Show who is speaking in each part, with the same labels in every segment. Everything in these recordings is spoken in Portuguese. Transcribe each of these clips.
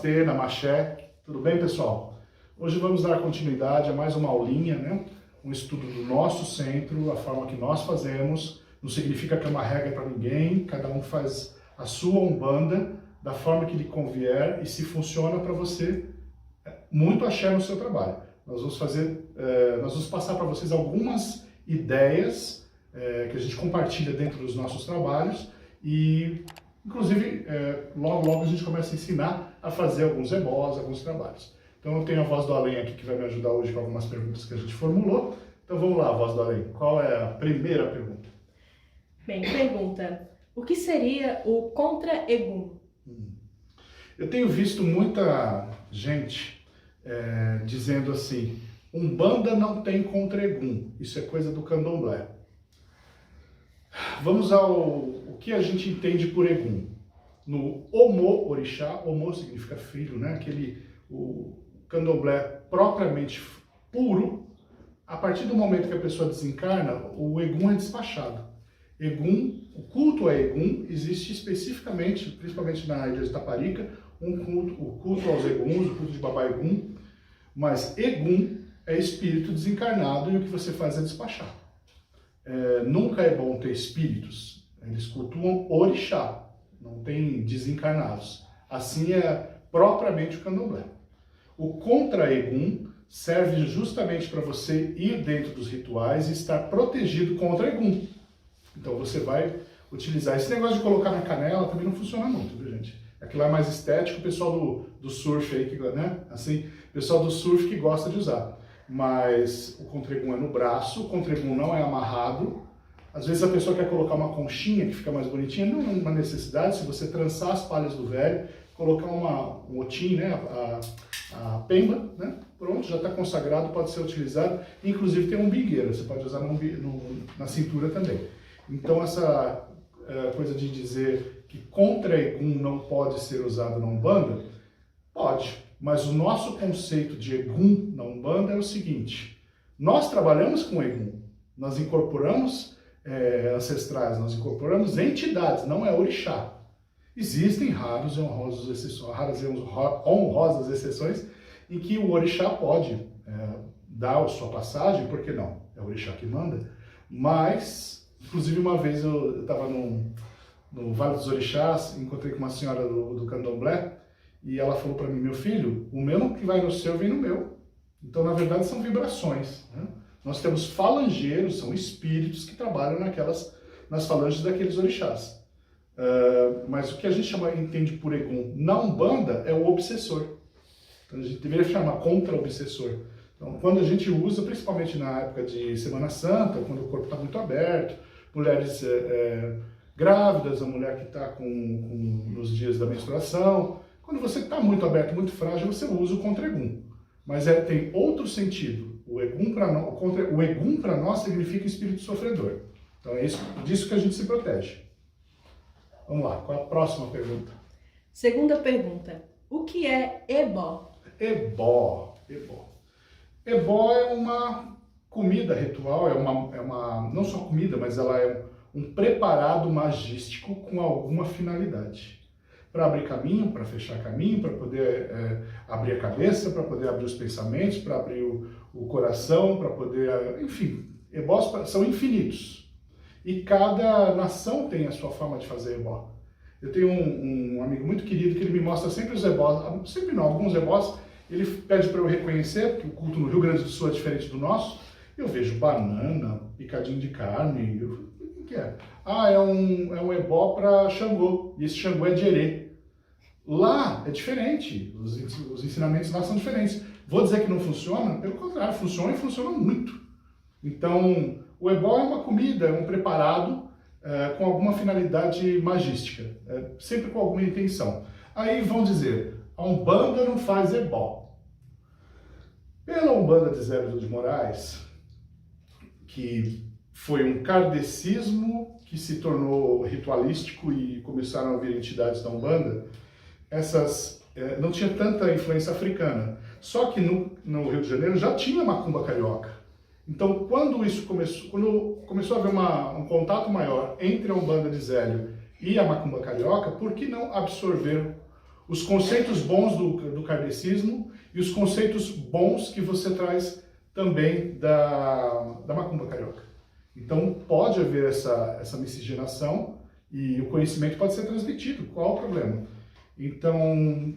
Speaker 1: Namastê, Namaxé, tudo bem, pessoal? Hoje vamos dar continuidade a mais uma aulinha, né? Um estudo do nosso centro, a forma que nós fazemos. Não significa que é uma regra para ninguém, cada um faz a sua Umbanda da forma que lhe convier, e se funciona para você, muito axé no seu trabalho. Nós vamos passar para vocês algumas ideias que a gente compartilha dentro dos nossos trabalhos e, inclusive, logo a gente começa a ensinar a fazer alguns ebós, alguns trabalhos. Então eu tenho a Voz do Além aqui que vai me ajudar hoje com algumas perguntas que a gente formulou. Então vamos lá, Voz do Além. Qual é a primeira pergunta?
Speaker 2: Bem, pergunta: o que seria o contra-egum?
Speaker 1: Eu tenho visto muita gente dizendo assim: Umbanda não tem contra-egum, isso é coisa do candomblé. Vamos o que a gente entende por egum. No Omo Orixá, Omo significa filho, né? O candomblé propriamente puro, a partir do momento que a pessoa desencarna, o egum é despachado. Egum, o culto a egum existe especificamente, principalmente na ilha de Taparica, o culto aos eguns, o culto de Babá Egum, mas egum é espírito desencarnado e o que você faz é despachar. Nunca é bom ter espíritos, eles cultuam orixá, não tem desencarnados. Assim é propriamente o candomblé. O contra-egum serve justamente para você ir dentro dos rituais e estar protegido contra egum. Então você vai utilizar. Esse negócio de colocar na canela também não funciona muito, viu, gente? Aquilo é mais estético, o pessoal do surf aí, né? Assim, o pessoal do surf que gosta de usar. Mas o contra-egum é no braço, o contra-egum não é amarrado. Às vezes a pessoa quer colocar uma conchinha que fica mais bonitinha, não é uma necessidade. Se você trançar as palhas do velho, colocar um otim, né? A pemba, né? Pronto, já está consagrado, pode ser utilizado. Inclusive tem um bingueiro, você pode usar na cintura também. Então essa coisa de dizer que contra-egum não pode ser usado na Umbanda, pode. Mas o nosso conceito de egum na Umbanda é o seguinte: nós trabalhamos com egum, nós incorporamos ancestrais, nós incorporamos entidades, não é orixá. Existem raras e honrosas exceções em que o orixá pode dar a sua passagem, por que não? É o orixá que manda. Mas, inclusive uma vez eu estava no Vale dos Orixás, encontrei com uma senhora do candomblé, e ela falou para mim: meu filho, o mesmo que vai no seu, vem no meu. Então, na verdade, são vibrações, né? Nós temos falangeiros, são espíritos que trabalham nas falanges daqueles orixás. Mas o que a gente entende por egum na Umbanda é o obsessor. Então, a gente deveria chamar contra-obsessor. Então, quando a gente usa, principalmente na época de Semana Santa, quando o corpo está muito aberto, mulheres grávidas, a mulher que está nos dias da menstruação. Quando você está muito aberto, muito frágil, você usa o contra-egum. Mas tem outro sentido. O egum para nós significa espírito sofredor. Então é disso que a gente se protege. Vamos lá, qual é a próxima pergunta?
Speaker 2: Segunda pergunta: o que é ebó?
Speaker 1: Ebó é uma comida ritual, não só comida, mas ela é um preparado magístico com alguma finalidade. Para abrir caminho, para fechar caminho, para poder abrir a cabeça, para poder abrir os pensamentos, para abrir o coração, para poder... Enfim, ebós são infinitos. E cada nação tem a sua forma de fazer ebó. Eu tenho um amigo muito querido que ele me mostra sempre os ebós, sempre não, alguns ebós, ele pede para eu reconhecer, porque o culto no Rio Grande do Sul é diferente do nosso. Eu vejo banana, picadinho de carne, o que é? É um ebó para Xangô, e esse Xangô é de Herê. Lá é diferente, os ensinamentos lá são diferentes. Vou dizer que não funciona? Pelo contrário, funciona e funciona muito. Então, o ebó é uma comida, é um preparado com alguma finalidade magística, sempre com alguma intenção. Aí vão dizer, a Umbanda não faz ebó. Pela Umbanda de Zé de Moraes, que foi um kardecismo que se tornou ritualístico e começaram a vir entidades da Umbanda, não tinha tanta influência africana. Só que no Rio de Janeiro já tinha macumba carioca. Então, quando começou a haver um contato maior entre a Umbanda de Zélio e a macumba carioca, por que não absorver os conceitos bons do kardecismo e os conceitos bons que você traz também da macumba carioca. Então pode haver essa miscigenação e o conhecimento pode ser transmitido. Qual o problema? Então,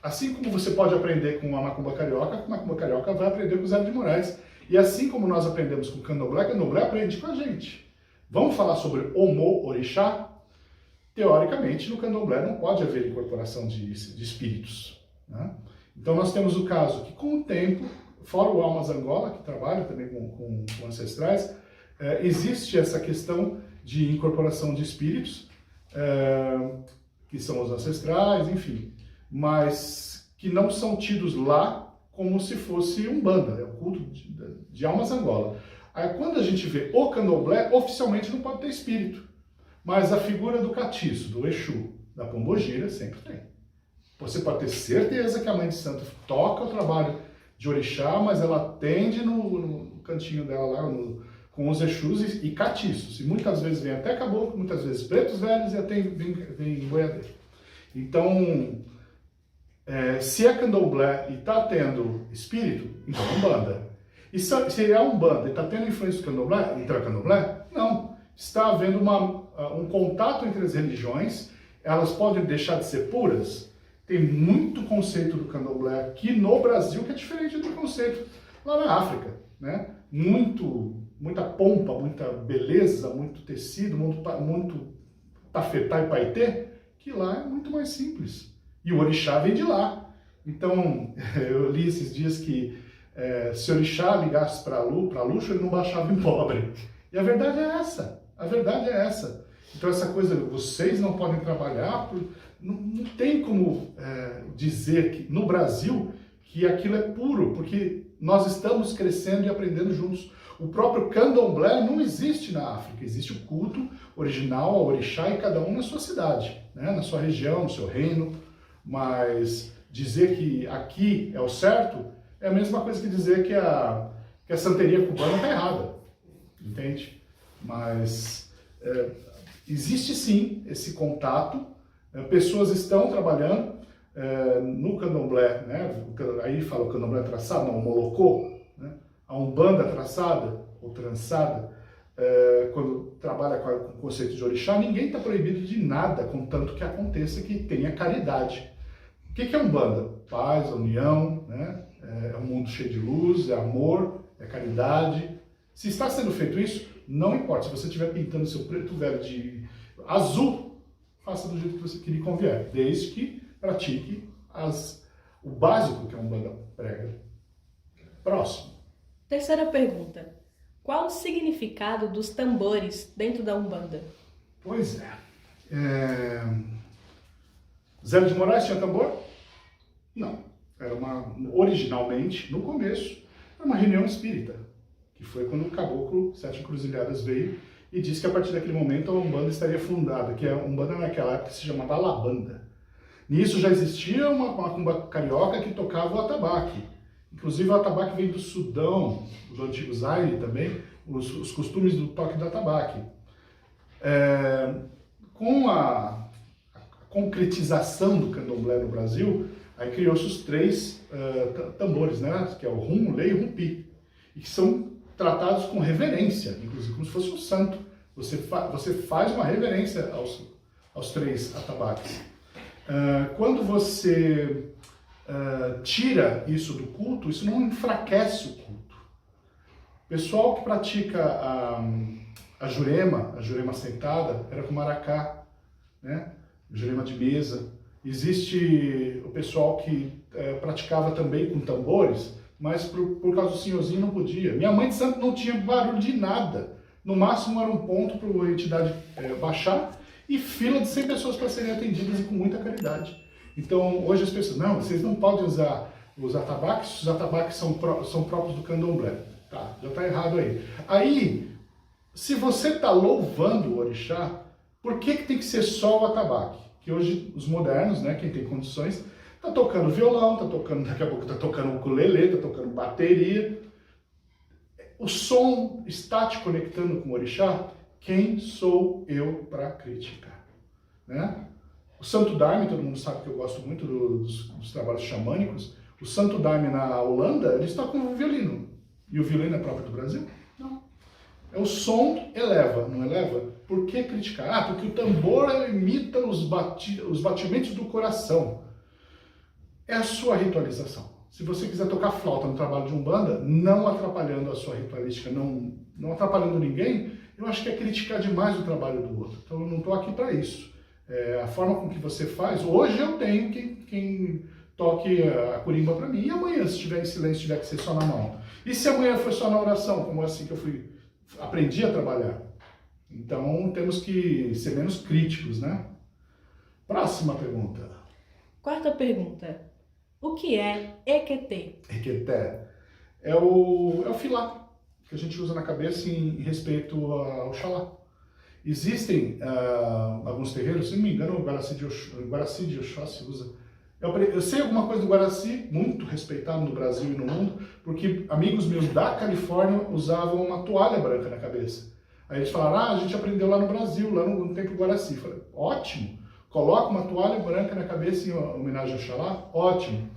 Speaker 1: assim como você pode aprender com a macumba carioca vai aprender com o Zé de Moraes. E assim como nós aprendemos com o candomblé aprende com a gente. Vamos falar sobre Omo Orixá? Teoricamente, no candomblé não pode haver incorporação de espíritos, né? Então nós temos o caso que com o tempo, fora o Almas Angola, que trabalha também com ancestrais, existe essa questão de incorporação de espíritos, que são os ancestrais, enfim, mas que não são tidos lá como se fosse Umbanda, é o culto de Almas Angola. Aí quando a gente vê o candomblé, oficialmente não pode ter espírito, mas a figura do catiço, do Exu, da Pombogira, sempre tem. Você pode ter certeza que a Mãe de Santo toca o trabalho de orixá, mas ela atende no cantinho dela lá, com os Exus e catiços. E muitas vezes vem até caboclo, muitas vezes pretos velhos e até vem boiadeiro. Então, se é candomblé e está tendo espírito, então é Umbanda. E se é Umbanda e está tendo influência do candomblé, então é candomblé? Não. Está havendo um contato entre as religiões, elas podem deixar de ser puras. Tem muito conceito do candomblé aqui no Brasil que é diferente do conceito lá na África, né? Muita pompa, muita beleza, muito tecido, muito tafetá e paetê, que lá é muito mais simples. E o orixá vem de lá. Então, eu li esses dias que se o orixá ligasse para luxo, ele não baixava em pobre. E a verdade é essa. A verdade é essa. Então essa coisa, vocês não podem trabalhar, não tem como dizer que no Brasil que aquilo é puro, porque nós estamos crescendo e aprendendo juntos. O próprio candomblé não existe na África, existe o culto original ao orixá e cada um na sua cidade, né? Na sua região, no seu reino, mas dizer que aqui é o certo é a mesma coisa que dizer que a santeria cubana está errada, entende? Mas existe sim esse contato, pessoas estão trabalhando no candomblé, né? Aí fala o candomblé traçado, não, o molocô, né? A umbanda traçada ou trançada, quando trabalha com o conceito de orixá, ninguém está proibido de nada, contanto que aconteça que tenha caridade. O que é umbanda? Paz, união, né? É um mundo cheio de luz, é amor, é caridade. Se está sendo feito isso, não importa. Se você estiver pintando seu preto velho de azul, faça do jeito que lhe convier, desde que pratique o básico que a Umbanda prega. Próximo.
Speaker 2: Terceira pergunta. Qual o significado dos tambores dentro da Umbanda?
Speaker 1: Pois Zé de Moraes tinha tambor? Não. Originalmente, no começo, era uma reunião espírita, que foi quando o caboclo Sete Encruzilhadas veio e disse que a partir daquele momento a Umbanda estaria fundada, que a Umbanda naquela época se chamava Alabanda. Nisso já existia uma macumba carioca que tocava o atabaque. Inclusive o atabaque vem do Sudão, do antigo Zaire também, os costumes do toque do atabaque. Com a concretização do candomblé no Brasil, aí criou-se os três tambores, né? Que é o rum, o lei e o rumpi, e que são tratados com reverência, inclusive como se fosse um santo. Você faz uma reverência aos três atabaques. Quando você tira isso do culto, isso não enfraquece o culto. O pessoal que pratica a jurema sentada, era com maracá, né? Jurema de mesa. Existe o pessoal que praticava também com tambores, mas por causa do senhorzinho não podia. Minha mãe de santo não tinha barulho de nada. No máximo era um ponto para a entidade baixar e fila de 100 pessoas para serem atendidas e com muita caridade. Então, hoje as pessoas, não, vocês não podem usar os atabaques são próprios do candomblé. Tá, já está errado aí. Aí, se você está louvando o orixá, por que tem que ser só o atabaque? Que hoje os modernos, né, quem tem condições, está tocando violão, daqui a pouco está tocando ukulele, está tocando bateria. O som está te conectando com o orixá? Quem sou eu para criticar? Né? O Santo Daime, todo mundo sabe que eu gosto muito dos trabalhos xamânicos. O Santo Daime na Holanda, eles tocam violino. E o violino é próprio do Brasil? Não. É o som eleva, não eleva? Por que criticar? Ah, porque o tambor imita os batimentos do coração. É a sua ritualização. Se você quiser tocar flauta no trabalho de Umbanda, não atrapalhando a sua ritualística, não atrapalhando ninguém, eu acho que é criticar demais o trabalho do outro. Então eu não estou aqui para isso. A forma com que você faz, hoje eu tenho quem toque a corimba para mim, e amanhã, se estiver em silêncio, tiver que ser só na mão. E se amanhã for só na oração, como é assim que eu aprendi a trabalhar? Então temos que ser menos críticos, né? Próxima pergunta.
Speaker 2: Quarta pergunta. O que é Equetê?
Speaker 1: Equeté é o filá que a gente usa na cabeça em respeito ao Oxalá. Existem alguns terreiros, se não me engano, o Guaraci de Oxóssi usa. Eu sei alguma coisa do Guaraci, muito respeitado no Brasil e no mundo, porque amigos meus da Califórnia usavam uma toalha branca na cabeça. Aí eles falaram, a gente aprendeu lá no Brasil, lá no Templo Guaraci. Eu falei, ótimo, coloca uma toalha branca na cabeça em homenagem ao Oxalá, ótimo.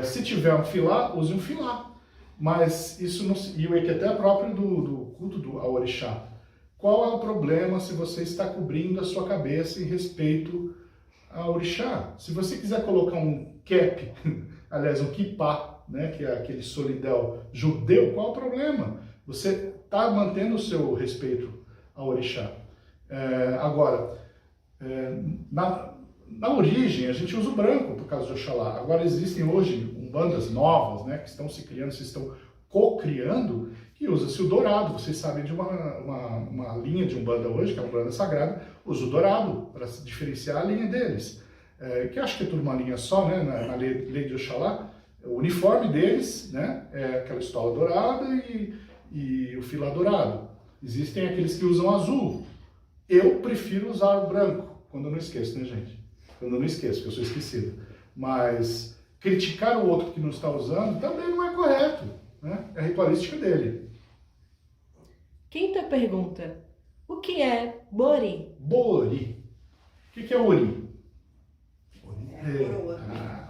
Speaker 1: Se tiver um filá, use um filá. Mas isso não... E o Equeté é próprio do culto ao orixá. Qual é o problema se você está cobrindo a sua cabeça em respeito ao orixá? Se você quiser colocar um cap, aliás, um kippah, né, que é aquele solidel judeu, qual é o problema? Você está mantendo o seu respeito ao orixá. Agora, na origem, a gente usa o branco por causa de Oxalá. Agora, existem hoje umbandas novas, né, que estão se criando, se estão co-criando, que usa-se o dourado. Vocês sabem de uma linha de umbanda hoje, que é a umbanda sagrada, usa o dourado para se diferenciar a linha deles. Que acho que é tudo uma linha só, né, na lei de Oxalá. O uniforme deles, né, é aquela estola dourada e o filá dourado. Existem aqueles que usam azul. Eu prefiro usar o branco, quando eu não esqueço, né, gente? Quando eu não esqueço, porque eu sou esquecido. Mas criticar o outro que não está usando também não é correto, né? É a ritualística dele.
Speaker 2: Quinta pergunta. O que é Bori?
Speaker 1: Bori. O que é Ori?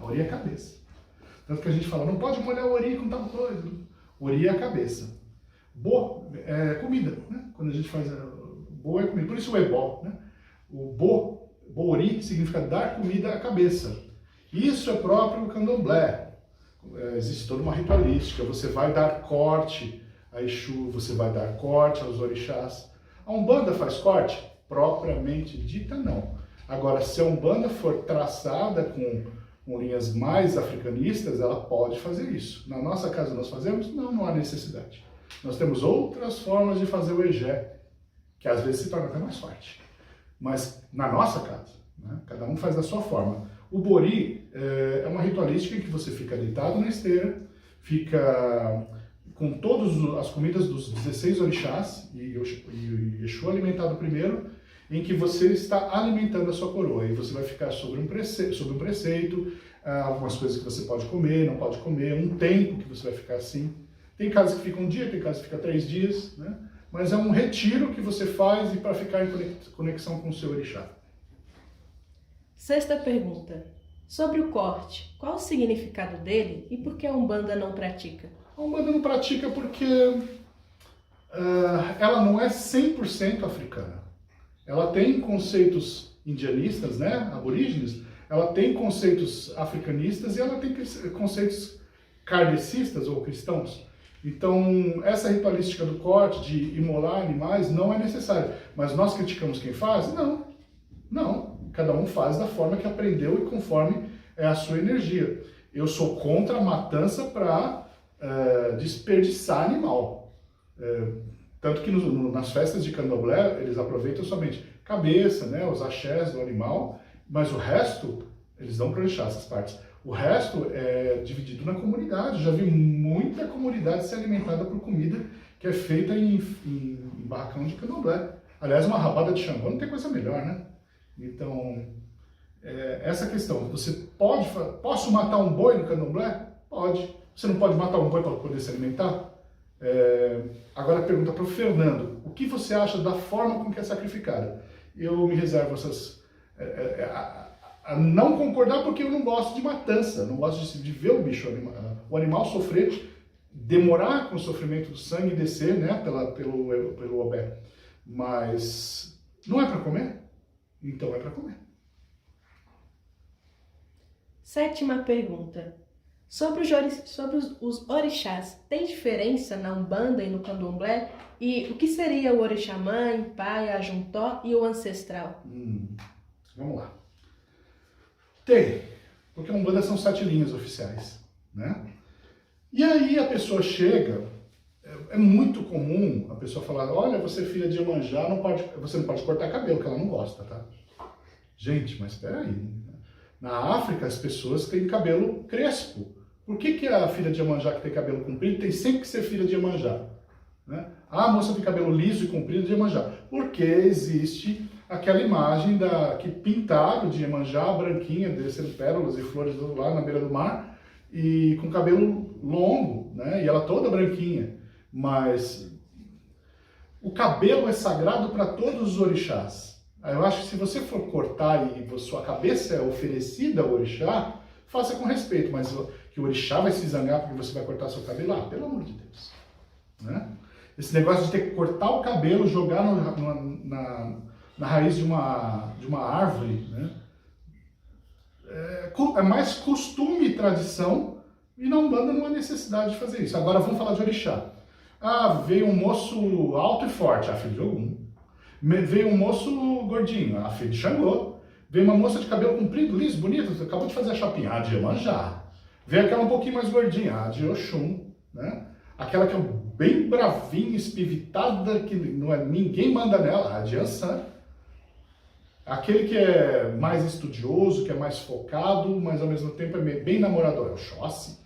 Speaker 1: Ori é a cabeça. Tanto que a gente fala, não pode molhar o Ori com tal coisa. Ori é a cabeça. Bo é comida, né? Quando a gente faz... Bo é comida. Por isso o ebó, né? O Bori significa dar comida à cabeça. Isso é próprio do candomblé. Existe toda uma ritualística. Você vai dar corte a Exu, você vai dar corte aos orixás. A Umbanda faz corte? Propriamente dita, não. Agora, se a Umbanda for traçada com linhas mais africanistas, ela pode fazer isso. Na nossa casa nós fazemos? Não, não há necessidade. Nós temos outras formas de fazer o egé, que às vezes se torna até mais forte. Mas na nossa casa, né, cada um faz da sua forma. O Bori é uma ritualística em que você fica deitado na esteira, fica com todas as comidas dos 16 orixás, e Exu alimentado primeiro, em que você está alimentando a sua coroa. E você vai ficar sobre um preceito, algumas coisas que você pode comer, não pode comer, um tempo que você vai ficar assim. Tem casas que ficam um dia, tem casas que ficam 3 dias, né? Mas é um retiro que você faz e para ficar em conexão com o seu orixá.
Speaker 2: Sexta pergunta. Sobre o corte, qual o significado dele e por que a Umbanda não pratica?
Speaker 1: A Umbanda não pratica porque ela não é 100% africana. Ela tem conceitos indianistas, né, aborígenes, ela tem conceitos africanistas e ela tem conceitos kardecistas ou cristãos. Então, essa ritualística do corte, de imolar animais, não é necessária. Mas nós criticamos quem faz? Não. Não. Cada um faz da forma que aprendeu e conforme é a sua energia. Eu sou contra a matança para desperdiçar animal. Tanto que nas festas de candomblé, eles aproveitam somente cabeça, né, os axés do animal, mas o resto, eles dão para deixar essas partes. O resto é dividido na comunidade. Já vi muita comunidade ser alimentada por comida que é feita em barracão de candomblé. Aliás, uma rabada de Xangô não tem coisa melhor, né? Então, essa questão, posso matar um boi no candomblé? Pode. Você não pode matar um boi para poder se alimentar? Agora pergunta para o Fernando, o que você acha da forma com que é sacrificada? Eu me reservo a não concordar porque eu não gosto de matança, não gosto de ver o bicho, o animal sofrer, demorar com o sofrimento do sangue descer, né, pelo obé. Mas não é para comer? Então é para comer.
Speaker 2: 7ª pergunta. Sobre os orixás, tem diferença na Umbanda e no Candomblé? E o que seria o orixá mãe, pai, ajuntó e o ancestral?
Speaker 1: Vamos lá. Tem, porque a Umbanda são 7 linhas oficiais, né? E aí a pessoa chega, é muito comum a pessoa falar, olha, você é filha de Iemanjá, você não pode cortar cabelo, que ela não gosta, tá? Gente, mas espera aí. Na África, as pessoas têm cabelo crespo. Por que a filha de Iemanjá que tem cabelo comprido tem sempre que ser filha de Iemanjá? Né? A moça tem cabelo liso e comprido de Iemanjá. Porque existe aquela imagem que pintaram de Iemanjá, branquinha, descendo pérolas e flores lá na beira do mar, e com cabelo longo, né? E ela toda branquinha. Mas o cabelo é sagrado para todos os orixás. Eu acho que se você for cortar e sua cabeça é oferecida ao orixá, faça com respeito, mas que o orixá vai se zangar porque você vai cortar seu cabelo, pelo amor de Deus. Né? Esse negócio de ter que cortar o cabelo, jogar na raiz de uma árvore, né? É mais costume e tradição, e na Umbanda não há necessidade de fazer isso. Agora vamos falar de orixá. Veio um moço alto e forte, filho de Ogum. Veio um moço gordinho, filho de Xangô. Veio uma moça de cabelo comprido, liso, bonito, acabou de fazer a chapinha, de Iemanjá. Veio aquela um pouquinho mais gordinha, de Oxum, né? Aquela que é bem bravinha, espivitada, que ninguém manda nela, de Ansan. Aquele que é mais estudioso, que é mais focado, mas ao mesmo tempo é bem namorador, é o Xóssi.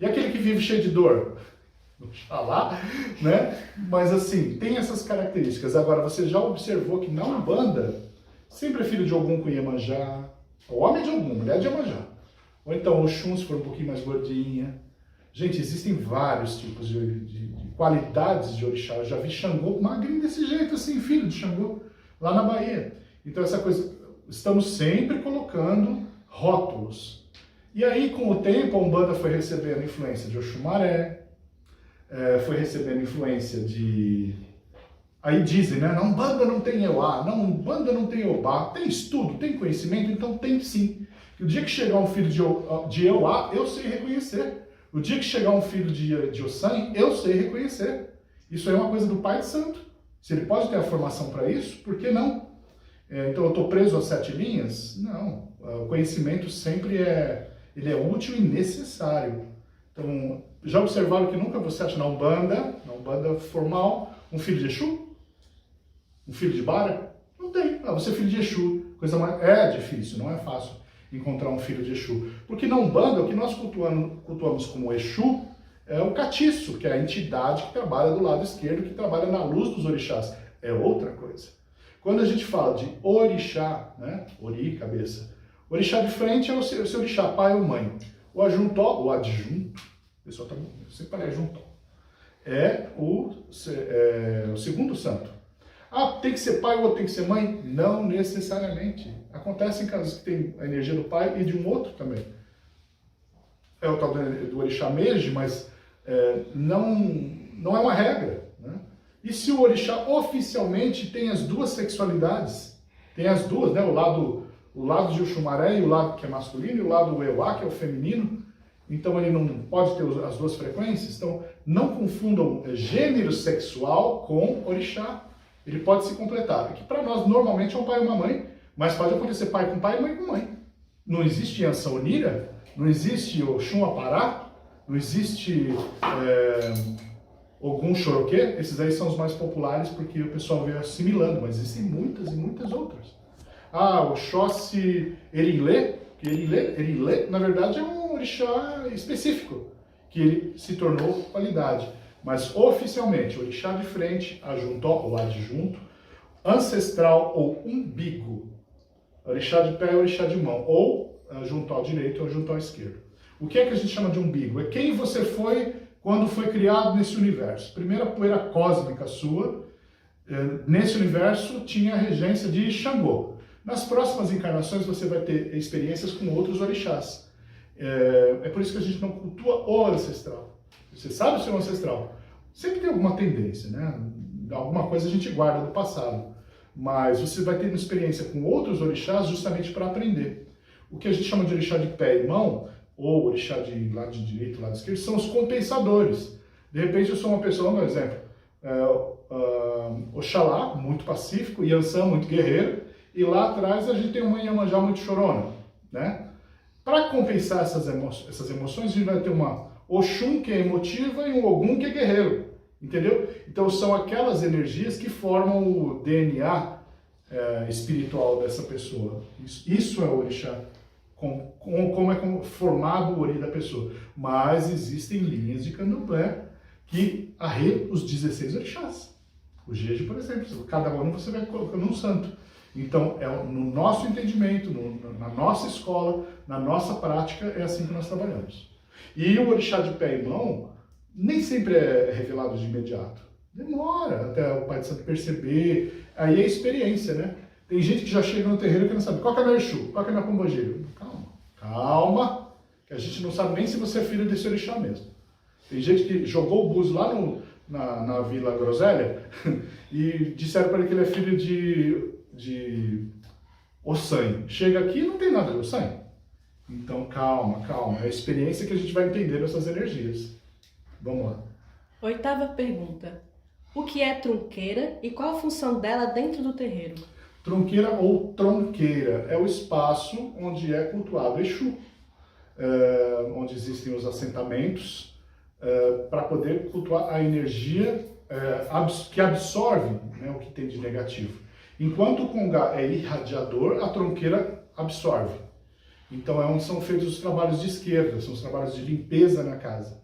Speaker 1: E aquele que vive cheio de dor, Oxalá, né? Mas assim, tem essas características. Agora, você já observou que na Umbanda, sempre é filho de Ogum com Iemanjá, o homem é de Ogum, mulher de Iemanjá. Ou então Oxum, se for um pouquinho mais gordinha. Gente, existem vários tipos de qualidades de orixá. Eu já vi Xangô magrinho desse jeito, assim, filho de Xangô, lá na Bahia. Então essa coisa, estamos sempre colocando rótulos. E aí, com o tempo, a Umbanda foi recebendo influência de Oxumaré, foi recebendo influência de... Aí dizem, né, na Umbanda não tem Euá, na Umbanda não tem Obá. Tem estudo, tem conhecimento, então tem sim. O dia que chegar um filho de Euá, eu sei reconhecer. O dia que chegar um filho de Ossan, eu sei reconhecer. Isso aí é uma coisa do Pai de Santo. Se ele pode ter a formação para isso, por que não? Então eu estou preso às 7 linhas? Não. O conhecimento sempre ele é útil e necessário. Então, já observaram que nunca você acha na Umbanda formal, um filho de Exu? Um filho de Bara? Não tem. Você é filho de Exu. É difícil, não é fácil encontrar um filho de Exu. Porque na Umbanda, o que nós cultuamos como Exu é o catiço, que é a entidade que trabalha do lado esquerdo, que trabalha na luz dos orixás. É outra coisa. Quando a gente fala de orixá, né? Ori, cabeça. Orixá de frente é o seu orixá, pai ou mãe. O ajuntó, o adjunto, o pessoal tá sempre para ajuntó, é o segundo santo. Tem que ser pai ou tem que ser mãe? Não necessariamente. Acontece em casos que tem a energia do pai e de um outro também. É o tal do orixá Meji, mas não é uma regra. Né? E se o orixá oficialmente tem as duas sexualidades, tem as duas, né? O lado de Oxumaré, e o lado que é masculino, e o lado do Euá, que é o feminino, então ele não pode ter as duas frequências. Então não confundam gênero sexual com orixá. Ele pode se completar. É que para nós normalmente é um pai e uma mãe, mas pode acontecer pai com pai e mãe com mãe. Não existe Ansa Onira, não existe Oxum Apará, não existe Ogum Xoroquê. Esses aí são os mais populares porque o pessoal veio assimilando, mas existem muitas e muitas outras. O Xóssi Erinlê, que Erinlê, na verdade, é um orixá específico, que ele se tornou qualidade. Mas oficialmente, orixá de frente, ajuntó ou adjunto, ancestral ou umbigo, orixá de pé e orixá de mão, ou ajuntó direito ou ajuntó esquerdo. O que é que a gente chama de umbigo? É quem você foi quando foi criado nesse universo. Primeira poeira cósmica sua, nesse universo tinha a regência de Xangô. Nas próximas encarnações você vai ter experiências com outros orixás. É por isso que a gente não cultua o ancestral. Você sabe o seu ancestral. Sempre tem alguma tendência, né? Alguma coisa a gente guarda do passado. Mas você vai ter uma experiência com outros orixás justamente para aprender. O que a gente chama de orixá de pé e mão, ou orixá de lado direito e lado esquerdo, são os compensadores. De repente eu sou uma pessoa, um exemplo, Oxalá, muito pacífico, Yansan, muito guerreiro, e lá atrás a gente tem uma Iemanjá muito chorona, né? Para compensar essas emoções, a gente vai ter uma Oxum, que é emotiva, e um Ogum, que é guerreiro, entendeu? Então são aquelas energias que formam o DNA espiritual dessa pessoa. Isso é o orixá, como é formado o ori da pessoa. Mas existem linhas de candomblé que arreiam os 16 orixás. O Jeje, por exemplo, cada ano você vai colocando um santo. Então, no nosso entendimento, na nossa escola, na nossa prática, é assim que nós trabalhamos. E o orixá de pé e mão nem sempre é revelado de imediato. Demora até o pai de santo perceber. Aí é experiência, né? Tem gente que já chega no terreiro que não sabe qual que é meu Exu, qual que é meu pombogira. Calma, que a gente não sabe nem se você é filho desse orixá mesmo. Tem gente que jogou o buzo lá na Vila Groselha e disseram para ele que ele é filho de Ossanho. Chega aqui e não tem nada de Ossanho. Então calma. É a experiência que a gente vai entender essas energias. Vamos lá.
Speaker 2: 8ª pergunta. O que é trunqueira e qual a função dela dentro do terreiro?
Speaker 1: Trunqueira ou tronqueira é o espaço onde é cultuado Exu, onde existem os assentamentos, para poder cultuar a energia que absorve, né, o que tem de negativo. Enquanto o congá é irradiador, a tronqueira absorve. Então é onde são feitos os trabalhos de esquerda, são os trabalhos de limpeza na casa.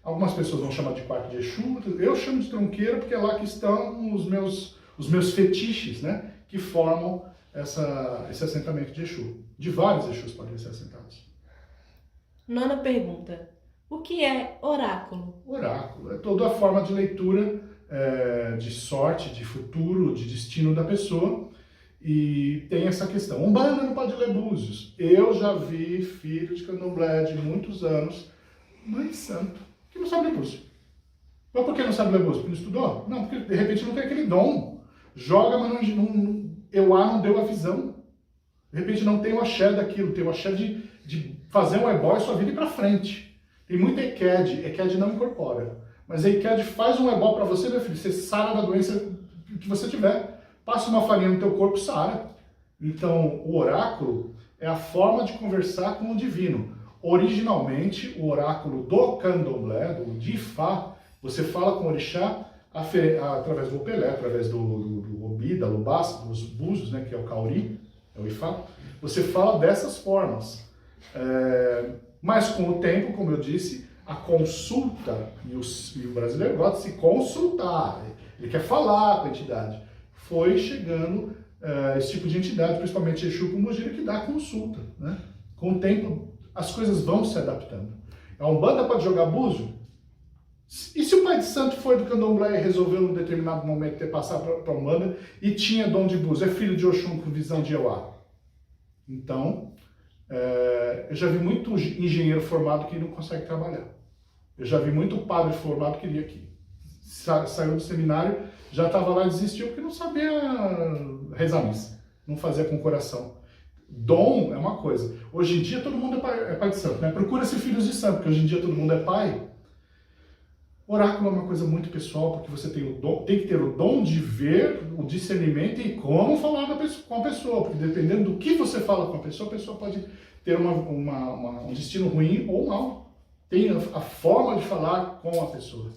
Speaker 1: Algumas pessoas vão chamar de quarto de Exu, eu chamo de tronqueira porque é lá que estão os meus fetiches, né, que formam esse assentamento de Exu. De vários Exus podem ser assentados.
Speaker 2: 9ª pergunta. O que é oráculo?
Speaker 1: Oráculo é toda a forma de leitura de sorte, de futuro, de destino da pessoa. E tem essa questão. Umbanda não pode ler búzios. Eu já vi filho de candomblé de muitos anos, mãe de santo, que não sabe ler búzio. Mas por que não sabe ler búzio? Porque não estudou? Não, porque de repente não tem aquele dom. Joga, mas não deu a visão. De repente não tem o axé daquilo, tem o axé de fazer um ebó e sua vida ir para frente. Tem muita EQED não incorpora. Mas a EQED faz um ebó para você, meu filho, você sara da doença que você tiver. Passa uma farinha no teu corpo, sara. Então, o oráculo é a forma de conversar com o divino. Originalmente, o oráculo do candomblé, do Ifá, você fala com o orixá através do opelé, através do obi, da lubás, dos búzios, né, que é o cauri, é o Ifá. Você fala dessas formas. Mas com o tempo, como eu disse, a consulta, e o brasileiro gosta de se consultar, ele quer falar com a entidade. Foi chegando esse tipo de entidade, principalmente Exu Pombogira, que dá consulta, né? Com o tempo, as coisas vão se adaptando. A Umbanda pode jogar búzio? E se o pai de santo foi do candomblé e resolveu, num determinado momento, passar para a Umbanda e tinha dom de búzio? É filho de Oxum com visão de Euá. Então, eu já vi muito engenheiro formado que não consegue trabalhar. Eu já vi muito padre formado que queria que saiu do seminário, já estava lá e desistiu porque não sabia rezar missa, não fazia com o coração. Dom é uma coisa. Hoje em dia todo mundo é pai de santo, né? Procura-se filhos de santo, porque hoje em dia todo mundo é pai. Oráculo é uma coisa muito pessoal, porque você tem que ter o dom de ver, o discernimento e como falar com a pessoa, porque dependendo do que você fala com a pessoa pode ter um destino ruim ou mal. Tem a forma de falar com a pessoa.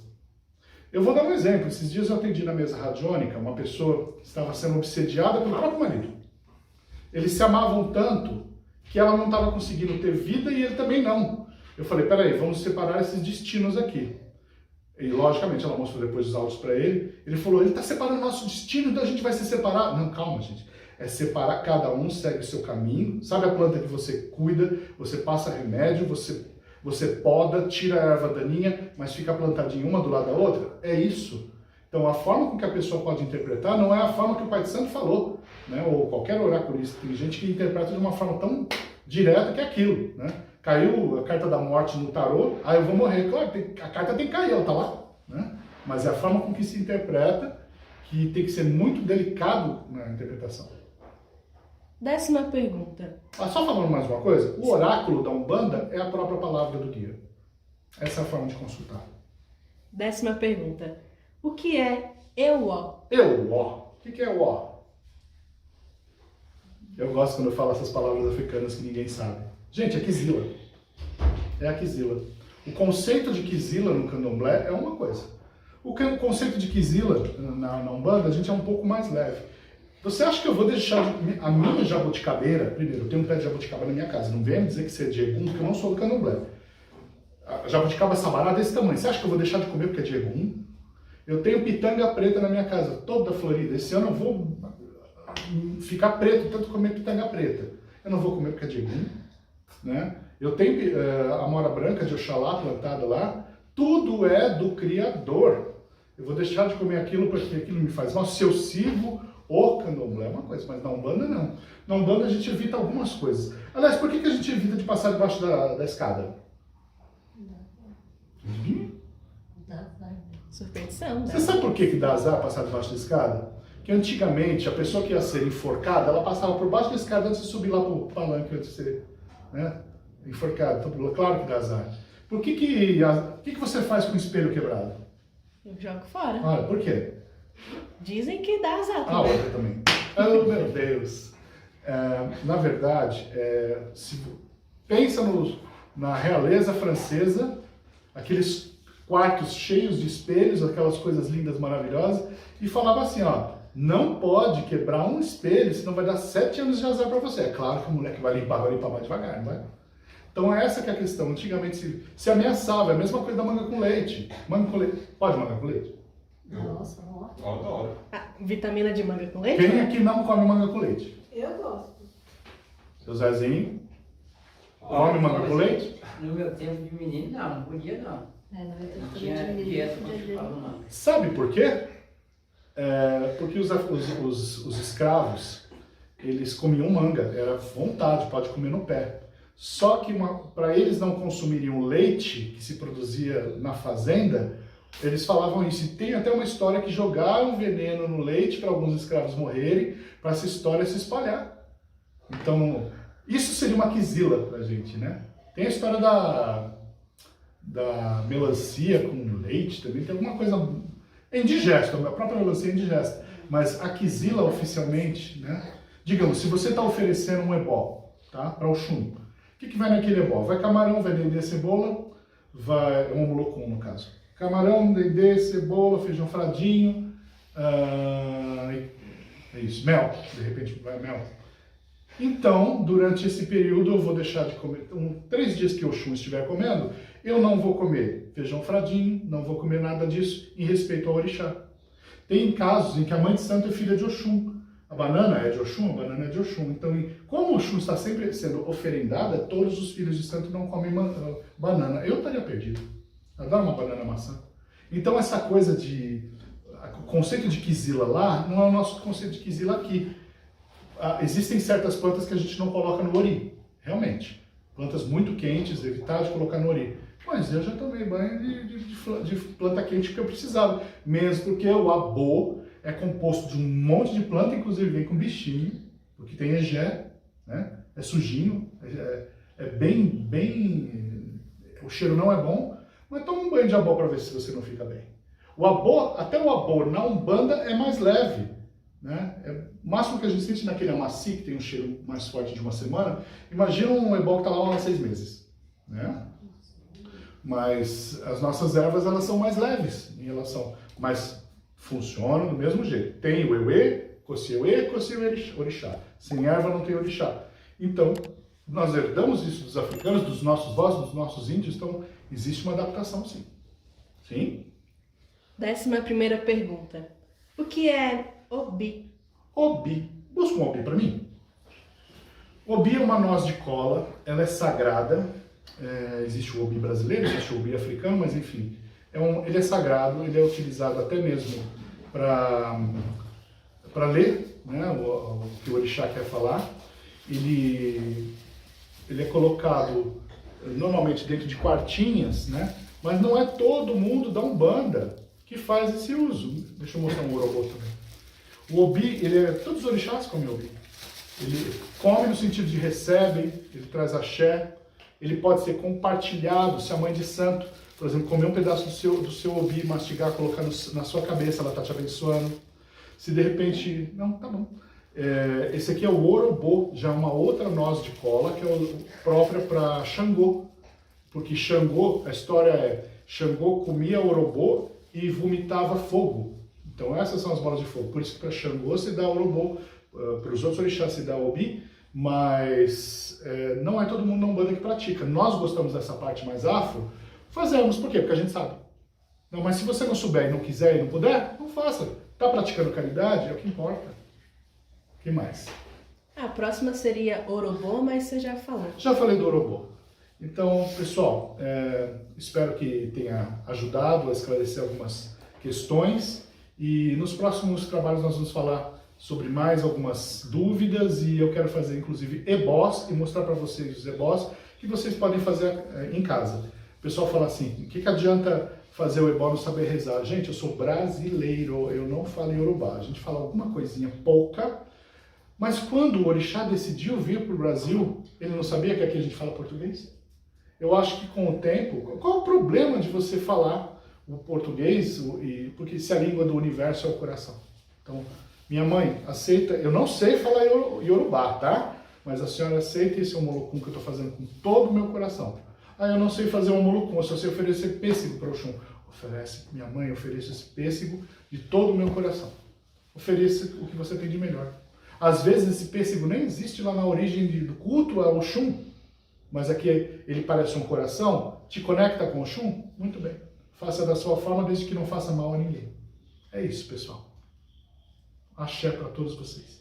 Speaker 1: Eu vou dar um exemplo. Esses dias eu atendi na mesa radiônica uma pessoa que estava sendo obsediada pelo próprio marido. Eles se amavam tanto que ela não estava conseguindo ter vida e ele também não. Eu falei, peraí, vamos separar esses destinos aqui. E logicamente ela mostrou depois os áudios para ele. Ele falou, ele está separando o nosso destino, então a gente vai se separar. Não, calma, gente. É separar, cada um segue o seu caminho. Sabe a planta que você cuida, você passa remédio, você poda, tira a erva daninha, mas fica plantadinha uma do lado da outra? É isso. Então, a forma com que a pessoa pode interpretar não é a forma que o Pai de Santo falou, né? Ou qualquer oraculista. Tem gente que interpreta de uma forma tão direta que é aquilo, né? Caiu a carta da morte no tarô, eu vou morrer. Claro, a carta tem que cair, ela está lá, né? Mas é a forma com que se interpreta que tem que ser muito delicado na interpretação.
Speaker 2: 10ª pergunta.
Speaker 1: Só falando mais uma coisa, o oráculo da Umbanda é a própria palavra do guia. Essa é a forma de consultar.
Speaker 2: 10ª pergunta. O que é Euó?
Speaker 1: Euó. O que é Euó? Eu gosto quando eu falo essas palavras africanas que ninguém sabe. Gente, é Kizila. É a Kizila. O conceito de Kizila no candomblé é uma coisa. O conceito de Kizila na Umbanda, a gente é um pouco mais leve. Você acha que eu vou deixar a minha jabuticabeira? Primeiro, eu tenho um pé de jabuticaba na minha casa. Não venha me dizer que você é de Egum, porque eu não sou do candomblé. A jabuticaba sabará desse tamanho. Você acha que eu vou deixar de comer porque é de Egum? Eu tenho pitanga preta na minha casa, toda florida. Esse ano eu vou ficar preto, tanto comer pitanga preta. Eu não vou comer porque é de Egum, né? Eu tenho amora branca de Oxalá plantada lá. Tudo é do Criador. Eu vou deixar de comer aquilo porque aquilo me faz mal. Se eu sigo o candomblé é uma coisa, mas na Umbanda não. Na Umbanda a gente evita algumas coisas. Aliás, por que a gente evita de passar debaixo da escada?
Speaker 2: Superstição, né?
Speaker 1: Você sabe por que dá azar passar debaixo da escada? Que antigamente a pessoa que ia ser enforcada, ela passava por baixo da escada antes de subir lá pro palanque, antes de ser, né, enforcado. Então, claro que dá azar. O que você faz com o espelho quebrado?
Speaker 2: Eu jogo fora.
Speaker 1: Olha, por quê?
Speaker 2: Dizem que dá azar também.
Speaker 1: Outra também. Oh, meu Deus. Na verdade, pensa na realeza francesa, aqueles quartos cheios de espelhos, aquelas coisas lindas, maravilhosas, e falava assim, ó, não pode quebrar um espelho, senão vai dar 7 anos de azar para você. É claro que o moleque vai limpar mais devagar, não vai? Então essa que é a questão. Antigamente se ameaçava, é a mesma coisa da manga com leite. Manga com leite. Pode manga com leite?
Speaker 3: Nossa, ó.
Speaker 4: Adoro.
Speaker 2: Vitamina de manga com leite?
Speaker 1: Quem aqui não come manga com leite?
Speaker 3: Eu gosto.
Speaker 1: Seu Zezinho? Come manga com leite?
Speaker 5: No meu tempo de menino, não podia não. Não tinha dieta pra chupar manga.
Speaker 1: Sabe por quê? Porque os escravos, eles comiam manga, era vontade, pode comer no pé. Só que para eles não consumirem o leite que se produzia na fazenda, eles falavam isso. E tem até uma história que jogaram veneno no leite para alguns escravos morrerem, para essa história se espalhar. Então, isso seria uma quizila pra gente, né? Tem a história da melancia com leite também, tem alguma coisa... É indigesto, a própria melancia é indigesta. Mas a quizila oficialmente, né? Digamos, se você está oferecendo um ebó, tá? Para o Oxum, o que vai naquele ebó? Vai camarão, vai dendê, cebola, vai... um molocum no caso. Camarão, dendê, cebola, feijão fradinho, é isso, mel, de repente vai mel. Então, durante esse período eu vou deixar de comer, 3 dias que o Oxum estiver comendo, eu não vou comer feijão fradinho, não vou comer nada disso em respeito ao orixá. Tem casos em que a mãe de santo é filha de Oxum. A banana é de Oxum, a banana é de Oxum. Então, como o Oxum está sempre sendo oferendada, todos os filhos de santo não comem banana. Eu estaria perdido. Adoro uma banana maçã. Então, essa coisa o conceito de quizila lá não é o nosso conceito de quizila aqui. Existem certas plantas que a gente não coloca no ori, realmente. Plantas muito quentes, evitar de colocar no ori. Mas eu já tomei banho de planta quente que eu precisava. Mesmo porque o abô é composto de um monte de planta, inclusive vem com bichinho, porque tem egé, né? É sujinho, é bem... O cheiro não é bom, mas toma um banho de abô para ver se você não fica bem. O abô, até o abô na Umbanda é mais leve, né? O máximo que a gente sente naquele amaci, que tem um cheiro mais forte de uma semana, imagina um ebó que está lá há 6 meses, né? Mas as nossas ervas, elas são mais leves em relação, mas funcionam do mesmo jeito. Tem o euê, coci orixá. Sem erva não tem orixá. Então, nós herdamos isso dos africanos, dos nossos vós, dos nossos índios, então existe uma adaptação, sim. Sim?
Speaker 2: 11ª pergunta. O que é obi?
Speaker 1: Obi. Busca um obi para mim. Obi é uma noz de cola, ela é sagrada. Existe o obi brasileiro, existe o obi africano, mas enfim, ele é sagrado, ele é utilizado até mesmo para ler, né, o que o orixá quer falar. Ele é colocado normalmente dentro de quartinhas, né, mas não é todo mundo da Umbanda que faz esse uso. Deixa eu mostrar um orobô também. O obi, todos os orixás comem obi. Ele come no sentido de recebe, ele traz axé, ele pode ser compartilhado. Se a mãe de santo, por exemplo, comer um pedaço do seu obi, mastigar, colocar na sua cabeça, ela está te abençoando. Se de repente... Não, tá bom. Esse aqui é o orobô, já uma outra noz de cola, que é própria para Xangô. Porque Xangô, a história é, Xangô comia orobô e vomitava fogo. Então essas são as bolas de fogo. Por isso que para Xangô se dá orobô, para os outros orixás se dá obi, mas não é todo mundo na Umbanda que pratica. Nós gostamos dessa parte mais afro, fazemos. Por quê? Porque a gente sabe. Não, mas se você não souber e não quiser e não puder, não faça. Está praticando caridade? É o que importa. O que mais?
Speaker 2: A próxima seria orobô, mas você já falou.
Speaker 1: Já falei do orobô. Então, pessoal, espero que tenha ajudado a esclarecer algumas questões. E nos próximos trabalhos nós vamos falar sobre mais algumas dúvidas. E eu quero fazer, inclusive, ebós e mostrar para vocês os ebós que vocês podem fazer em casa. O pessoal fala assim, o que adianta fazer o ebó não saber rezar? Gente, eu sou brasileiro, eu não falo iorubá. A gente fala alguma coisinha pouca, mas quando o orixá decidiu vir para o Brasil, ele não sabia que aqui a gente fala português? Eu acho que com o tempo, qual é o problema de você falar o português? Porque se a língua do universo é o coração. Então, minha mãe, aceita, eu não sei falar iorubá, tá? Mas a senhora aceita esse homolocum que eu estou fazendo com todo o meu coração. Ah, eu não sei fazer homolocum, eu só sei oferecer pêssego para o Oxum. Oferece, minha mãe, ofereço esse pêssego de todo o meu coração. Ofereça o que você tem de melhor. Às vezes esse pêssego nem existe lá na origem do culto a Oxum, mas aqui ele parece um coração, te conecta com Oxum? Muito bem. Faça da sua forma, desde que não faça mal a ninguém. É isso, pessoal. Axé para todos vocês.